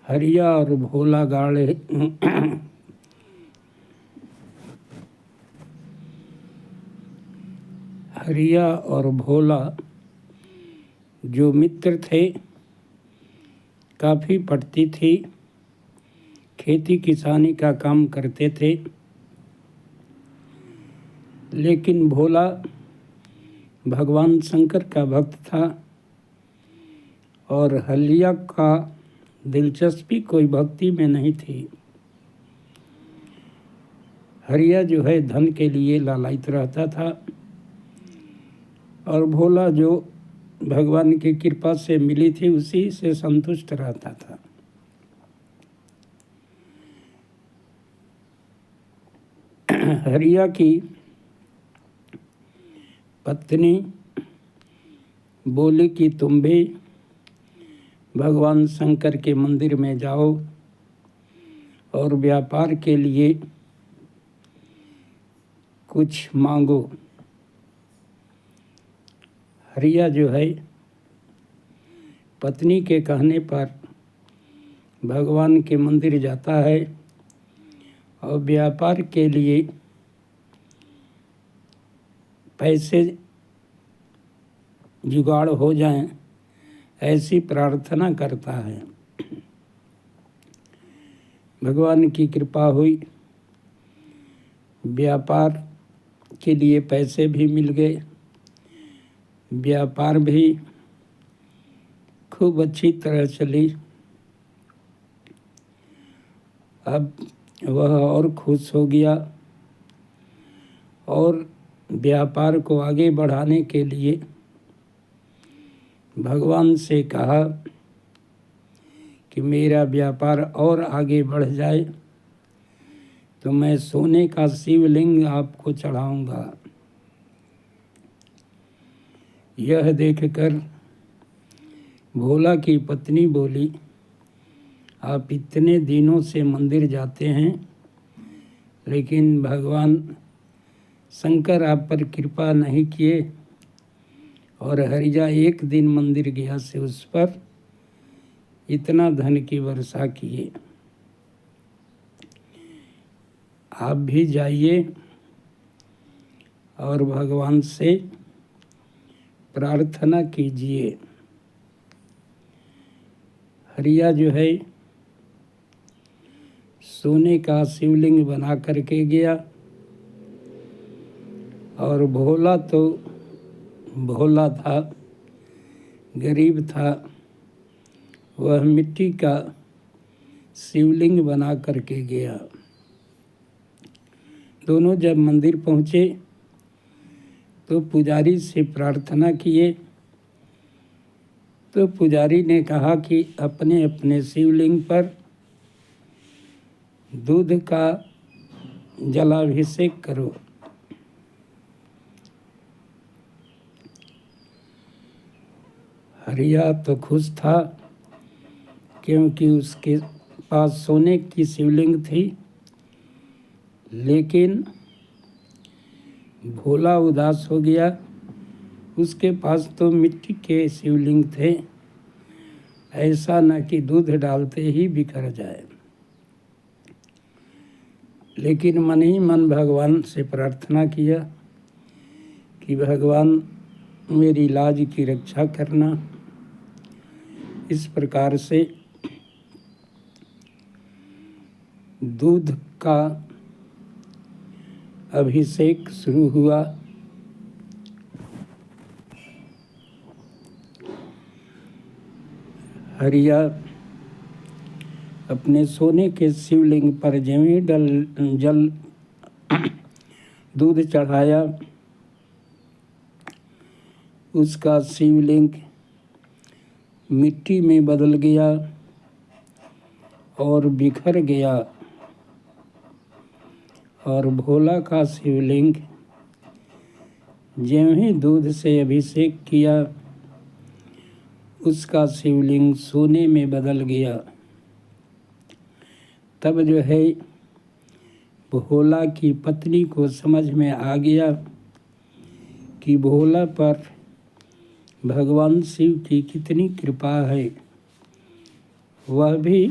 हरिया और भोला गाड़े हरिया और भोला जो मित्र थे, काफ़ी पढ़ती थी, खेती किसानी का काम करते थे। लेकिन भोला भगवान शंकर का भक्त था और हरिया का दिलचस्पी कोई भक्ति में नहीं थी। हरिया जो है धन के लिए लालायित रहता था और भोला जो भगवान की कृपा से मिली थी उसी से संतुष्ट रहता था। हरिया की पत्नी बोली कि तुम भी भगवान शंकर के मंदिर में जाओ और व्यापार के लिए कुछ मांगो। हरिया जो है पत्नी के कहने पर भगवान के मंदिर जाता है और व्यापार के लिए पैसे जुगाड़ हो जाएं ऐसी प्रार्थना करता है। भगवान की कृपा हुई, व्यापार के लिए पैसे भी मिल गए, व्यापार भी खूब अच्छी तरह चली। अब वह और खुश हो गया और व्यापार को आगे बढ़ाने के लिए भगवान से कहा कि मेरा व्यापार और आगे बढ़ जाए तो मैं सोने का शिवलिंग आपको चढ़ाऊंगा। यह देखकर भोला की पत्नी बोली, आप इतने दिनों से मंदिर जाते हैं लेकिन भगवान शंकर आप पर कृपा नहीं किए और हरिया एक दिन मंदिर गया से उस पर इतना धन की वर्षा किए। आप भी जाइए और भगवान से प्रार्थना कीजिए। हरिया जो है सोने का शिवलिंग बना करके गया और भोला तो भोला था, गरीब था, वह मिट्टी का शिवलिंग बना करके गया। दोनों जब मंदिर पहुँचे तो पुजारी से प्रार्थना किए तो पुजारी ने कहा कि अपने अपने शिवलिंग पर दूध का जलाभिषेक करो। हरिया तो खुश था क्योंकि उसके पास सोने की शिवलिंग थी, लेकिन भोला उदास हो गया, उसके पास तो मिट्टी के शिवलिंग थे, ऐसा न कि दूध डालते ही बिखर जाए। लेकिन मन ही मन भगवान से प्रार्थना किया कि भगवान मेरी लाज की रक्षा करना। इस प्रकार से दूध का अभिषेक शुरू हुआ। हरिया अपने सोने के शिवलिंग पर जमी जल दूध चढ़ाया, उसका शिवलिंग मिट्टी में बदल गया और बिखर गया और भोला का शिवलिंग ज्यों ही दूध से अभिषेक किया उसका शिवलिंग सोने में बदल गया। तब जो है भोला की पत्नी को समझ में आ गया कि भोला पर भगवान शिव की कितनी कृपा है, वह भी